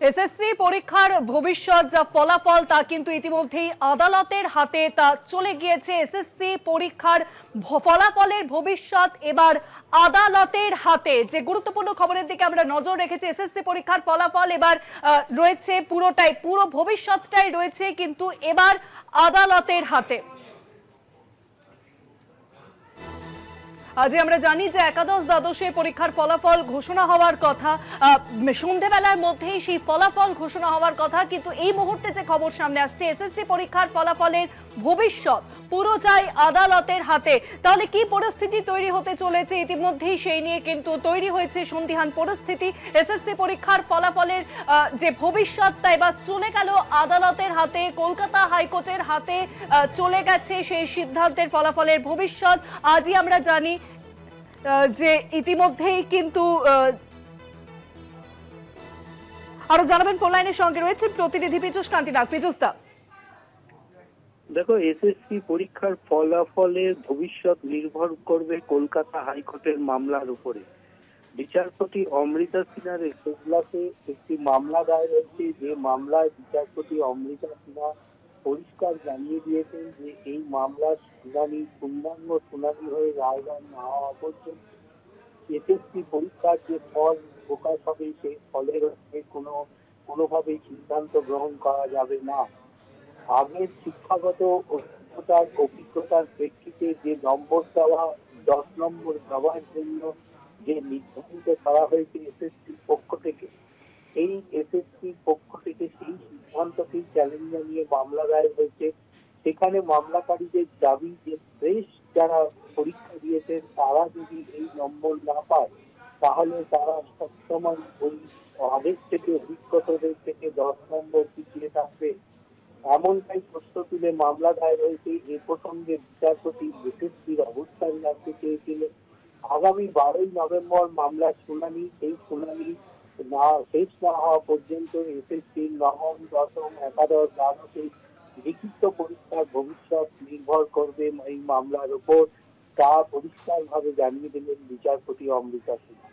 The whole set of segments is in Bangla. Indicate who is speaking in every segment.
Speaker 1: এসএসসি পরীক্ষার ভবিষ্যৎ যা ফলাফল তা কিন্তু ইতিমধ্যেই আদালতের হাতে তা চলে গিয়েছে। এসএসসি পরীক্ষার ফলাফলের ভবিষ্যৎ এবার আদালতের হাতে। যে গুরুত্বপূর্ণ খবরের দিকে আমরা নজর রেখেছি, এসএসসি পরীক্ষার ফলাফল এবার রয়েছে পুরো ভবিষ্যৎটাই রয়েছে কিন্তু এবার আদালতের হাতে। আজ আমরা জানি যে একাদশ দ্বাদশে পরীক্ষার ফলাফল ঘোষণা হওয়ার কথা, সন্ধ্যেবেলার মধ্যেই সেই ফলাফল ঘোষণা হওয়ার কথা, কিন্তু এই মুহূর্তে যে খবর সামনে আসছে এসএসসি পরীক্ষার ফলাফলের ভবিষ্যৎ পুরোটাই আদালতের হাতে। তাহলে কি পরিস্থিতি তৈরি হতে চলেছে, ইতিমধ্যেই সেই নিয়ে কিন্তু তৈরি হয়েছে সন্দিহান পরিস্থিতি। এসএসসি পরীক্ষার ফলাফলের যে ভবিষ্যৎ তা এবার চলে গেল আদালতের হাতে, কলকাতা হাইকোর্টের হাতে চলে গেছে সেই সিদ্ধান্তের ফলাফলের ভবিষ্যৎ। আজই আমরা জানি যে ইতিমধ্যেই কিন্তু আরো জানাবেন, ফোন লাইনের সঙ্গে রয়েছে প্রতিনিধি পীযূষ কান্তি নাগ। পীযূষ দা,
Speaker 2: দেখো, এসএসসি পরীক্ষার ফলাফলের ভবিষ্যৎ নির্ভর করবে কলকাতা হাইকোর্টের মামলার উপরে। বিচারপতি অমৃতা সিনহার এজলাসে একটি মামলা দায়ের হয়েছে, যে মামলায় বিচারপতি অমৃতা সিনহা পরিষ্কার জানিয়ে দিয়েছেন যে এই মামলার পূর্ণাঙ্গ শুনানি হয়ে রায়দান না হওয়া পর্যন্ত এসএসসি পরীক্ষার যে ফল প্রকাশ হবে সেই ফলের কোনোভাবেই সিদ্ধান্ত গ্রহণ করা যাবে না। আগের শিক্ষাগত অভিজ্ঞতার প্রেক্ষিতে যে নম্বর দেওয়া 10 নম্বর দেওয়ার জন্য যে নির্ধারিত করা হয়েছে এসএসসির পক্ষ থেকে, এই এসএসসির পক্ষ থেকে সেই সিদ্ধান্তকে চ্যালেঞ্জ জানিয়ে মামলা দায়ের হয়েছে। সেখানে মামলাকারীদের দাবি যে ফ্রেশ যারা পরীক্ষা দিয়েছেন তারা যদি এই নম্বর না পায় তাহলে তারা সবসময় ওই আগের থেকে অভিজ্ঞতাদের থেকে 10 নম্বর পিছিয়ে থাকবে, এমনটাই প্রশ্ন তুলে মামলা দায়ের হয়েছে। এ প্রসঙ্গে বিচারপতি এসএসসির অবস্থান জানতে চেয়েছিলেন। আগামী 12ই নভেম্বর মামলার শুনানি, এই শুনানি শেষ না হওয়া পর্যন্ত এসএসসির নবম, দশম, একাদশ, দ্বাদশে লিখিত পরীক্ষার ভবিষ্যৎ নির্ভর করবে এই মামলার উপর, তা পরিষ্কারভাবে জানিয়ে দিলেন বিচারপতি অমৃতা সিনহা।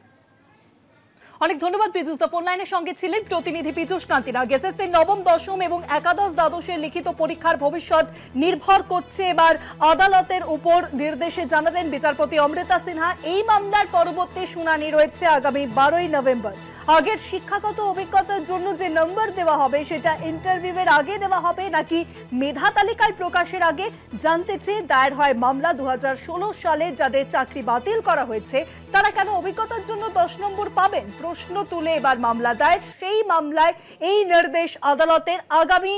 Speaker 1: অনেক ধন্যবাদ পীযূষ দা, ফোন লাইনের সঙ্গে ছিলেন প্রতিনিধি পীযূষ কান্তি নাগ। এসএসসি নবম, দশম এবং একাদশ দ্বাদশের লিখিত পরীক্ষার ভবিষ্যৎ নির্ভর করছে এবার আদালতের উপর, নির্দেশে জানালেন বিচারপতি অমৃতা সিনহা। এই মামলার পরবর্তী শুনানি রয়েছে আগামী 12ই নভেম্বর। আগের শিক্ষাগত অভিজ্ঞতার জন্য যে নম্বর দেওয়া হবে সেটা ইন্টারভিউয়ের আগে দেওয়া হবে নাকি মেধা তালিকায় প্রকাশের আগে জানতে চেয়ে দায়ের হয় মামলা। 2016 সালে যাদের চাকরি বাতিল করা হয়েছে তারা কেন অভিজ্ঞতার জন্য 10 নম্বর পাবেন, প্রশ্ন তুলে এবার মামলা দায়ের। সেই মামলায় এই নির্দেশ আদালতের। আগামী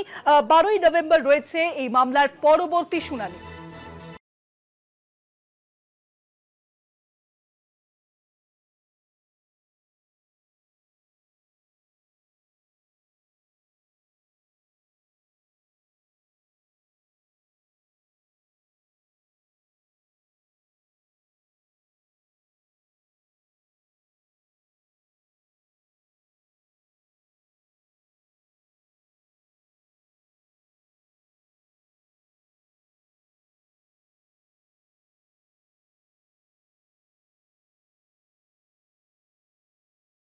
Speaker 1: 12ই নভেম্বর রয়েছে এই মামলার পরবর্তী শুনানি।